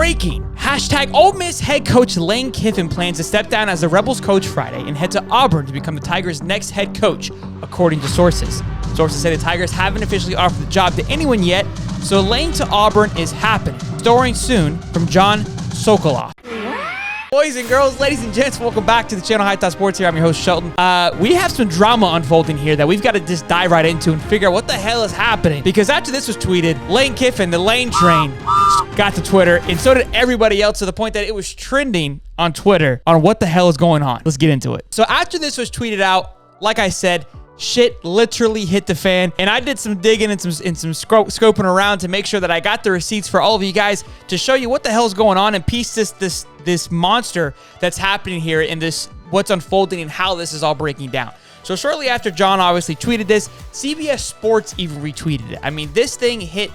Breaking. Hashtag Ole Miss head coach Lane Kiffin plans to step down as the Rebels coach Friday and head to Auburn to become the Tigers' next head coach, according to sources. Sources say the Tigers haven't officially offered the job to anyone yet, so Lane to Auburn is happening. Story soon from John Sokoloff. Boys and girls, ladies and gents, welcome back to the channel Hightop Sports here. I'm your host, Shelton. We have some drama unfolding here that we've got to just dive right into and figure out what the hell is happening. Because after this was tweeted, Lane Kiffin, the Lane train, got to Twitter, and so did everybody else, to the point that it was trending on Twitter on what the hell is going on. Let's get into it. So after this was tweeted out, like I said, shit literally hit the fan, and I did some digging and some scoping around to make sure that I got the receipts for all of you guys to show you what the hell's going on and piece this monster that's happening here in this, what's unfolding and how this is all breaking down. So shortly after John obviously tweeted this, CBS Sports even retweeted it. I mean, this thing hit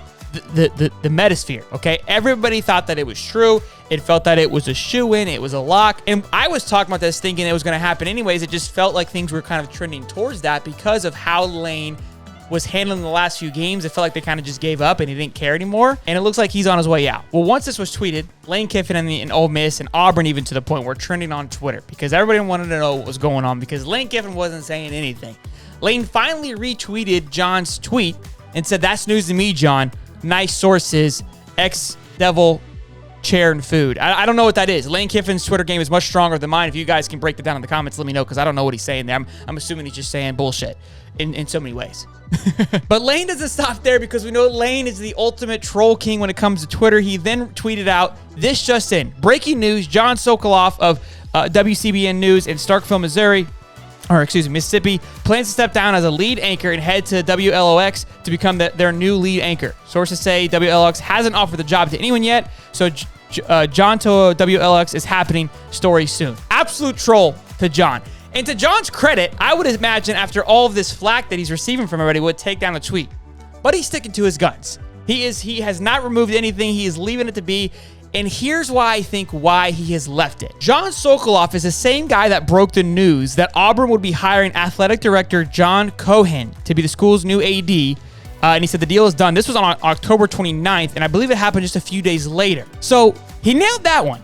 the metasphere, okay? Everybody thought that it was true. It felt that it was a shoo-in. It was a lock. And I was talking about this thinking it was going to happen anyways. It just felt like things were kind of trending towards that because of how Lane was handling the last few games. It felt like they kind of just gave up and he didn't care anymore. And it looks like he's on his way out. Well, once this was tweeted, Lane Kiffin and Ole Miss and Auburn, even to the point, were trending on Twitter because everybody wanted to know what was going on because Lane Kiffin wasn't saying anything. Lane finally retweeted John's tweet and said, "That's news to me, John. Nice sources, ex-Devil, chair, and food." I don't know what that is. Lane Kiffin's Twitter game is much stronger than mine. If you guys can break that down in the comments, let me know, because I don't know what he's saying there. I'm assuming he's just saying bullshit in so many ways. But Lane doesn't stop there, because we know Lane is the ultimate troll king when it comes to Twitter. He then tweeted out this just in. Breaking news, John Sokoloff of WCBN News in Starkville, Mississippi, plans to step down as a lead anchor and head to WLOX to become their new lead anchor. Sources say WLOX hasn't offered the job to anyone yet, so John to WLOX is happening. Story soon. Absolute troll to John. And to John's credit, I would imagine after all of this flack that he's receiving from everybody, would take down the tweet. But he's sticking to his guns. He has not removed anything. He is leaving it to be. And here's why I think why he has left it. John Sokoloff is the same guy that broke the news that Auburn would be hiring athletic director John Cohen to be the school's new AD. And he said the deal is done. This was on October 29th, and I believe it happened just a few days later. So he nailed that one.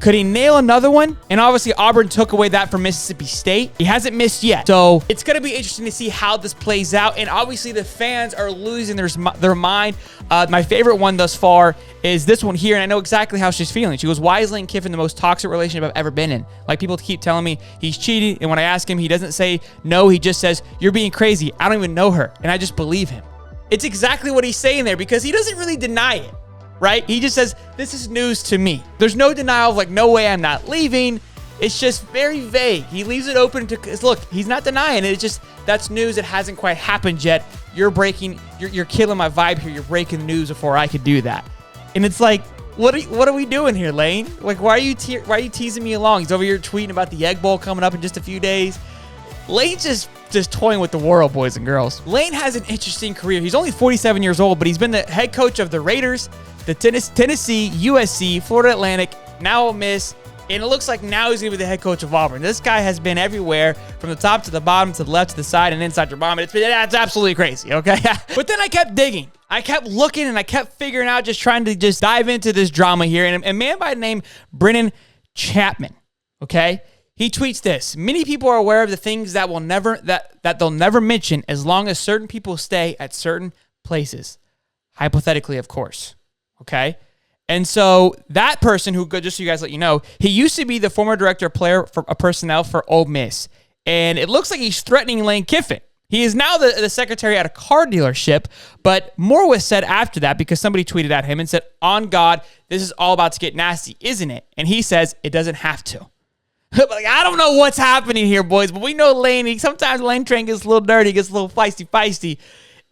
Could he nail another one? And obviously Auburn took away that from Mississippi State. He hasn't missed yet. So it's going to be interesting to see how this plays out. And obviously the fans are losing their mind. My favorite one thus far is this one here. And I know exactly how she's feeling. She goes, "Why is Lane Kiffin the most toxic relationship I've ever been in? Like, people keep telling me he's cheating. And when I ask him, he doesn't say no. He just says, 'You're being crazy. I don't even know her.' And I just believe him." It's exactly what he's saying there, because he doesn't really deny it. Right? He just says, "This is news to me." There's no denial of like, "No way, I'm not leaving." It's just very vague. He leaves it open to, look, he's not denying it. It's just, that's news that hasn't quite happened yet. You're killing my vibe here. You're breaking the news before I could do that. And it's like, what are we doing here, Lane? Like, why are you teasing me along? He's over here tweeting about the Egg Bowl coming up in just a few days. Lane's just toying with the world, boys and girls. Lane has an interesting career. He's only 47 years old, but he's been the head coach of the Raiders, the Tennessee, USC, Florida Atlantic, now Ole Miss, and it looks like now he's going to be the head coach of Auburn. This guy has been everywhere, from the top to the bottom, to the left, to the side, and inside your bomb. That's absolutely crazy, okay? But then I kept digging. I kept looking, and I kept figuring out, just trying to just dive into this drama here. And a man by the name Brennan Chapman, okay? He tweets this: "Many people are aware of the things that they'll never mention as long as certain people stay at certain places." Hypothetically, of course. Okay? And so that person who, just so you guys let you know, he used to be the former director of player for personnel for Ole Miss. And it looks like he's threatening Lane Kiffin. He is now the secretary at a car dealership, but more was said after that, because somebody tweeted at him and said, "On God, this is all about to get nasty, isn't it?" And he says, "It doesn't have to." Like, I don't know what's happening here, boys, but we know Lane. Sometimes Lane train gets a little dirty, gets a little feisty.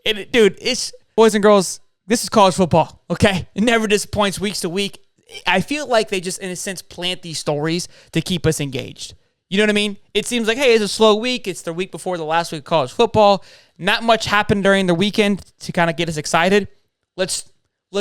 And dude, it's, boys and girls, this is college football, okay? It never disappoints week to week. I feel like they just, in a sense, plant these stories to keep us engaged. You know what I mean? It seems like, hey, it's a slow week. It's the week before the last week of college football. Not much happened during the weekend to kind of get us excited. Let's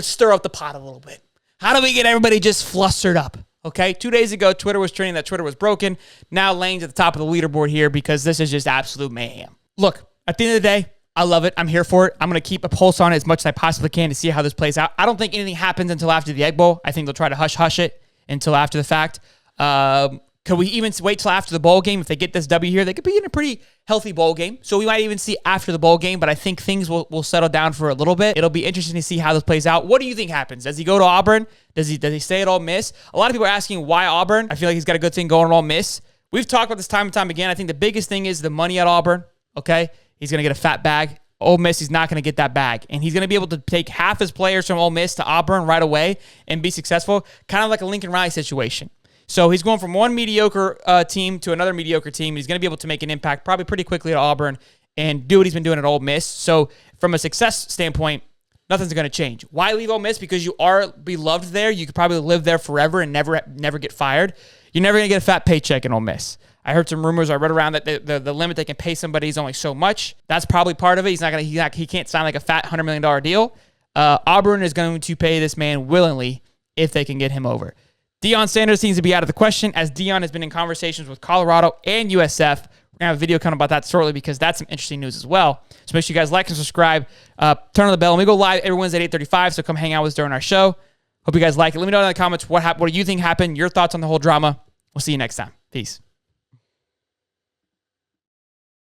stir up the pot a little bit. How do we get everybody just flustered up? Okay, 2 days ago, Twitter was trending that Twitter was broken. Now Lane's at the top of the leaderboard here because this is just absolute mayhem. Look, at the end of the day, I love it. I'm here for it. I'm going to keep a pulse on it as much as I possibly can to see how this plays out. I don't think anything happens until after the Egg Bowl. I think they'll try to hush it until after the fact. Could we even wait till after the bowl game? If they get this W here, they could be in a pretty healthy bowl game. So we might even see after the bowl game, but I think things will settle down for a little bit. It'll be interesting to see how this plays out. What do you think happens? Does he go to Auburn? Does he stay at Ole Miss? A lot of people are asking why Auburn. I feel like he's got a good thing going at Ole Miss. We've talked about this time and time again. I think the biggest thing is the money at Auburn, okay? He's going to get a fat bag. Ole Miss, he's not going to get that bag. And he's going to be able to take half his players from Ole Miss to Auburn right away and be successful, kind of like a Lincoln Riley situation. So he's going from one mediocre team to another mediocre team. He's going to be able to make an impact probably pretty quickly at Auburn and do what he's been doing at Ole Miss. So from a success standpoint, nothing's going to change. Why leave Ole Miss? Because you are beloved there. You could probably live there forever and never get fired. You're never going to get a fat paycheck in Ole Miss. I heard some rumors. I read around that the limit they can pay somebody is only so much. That's probably part of it. He can't sign like a fat $100 million deal. Auburn is going to pay this man willingly if they can get him over. Deion Sanders seems to be out of the question, as Deion has been in conversations with Colorado and USF. We're going to have a video coming about that shortly because that's some interesting news as well. So make sure you guys like and subscribe. Turn on the bell. And we go live every Wednesday at 8:35, so come hang out with us during our show. Hope you guys like it. Let me know in the comments what do you think happened, your thoughts on the whole drama. We'll see you next time. Peace.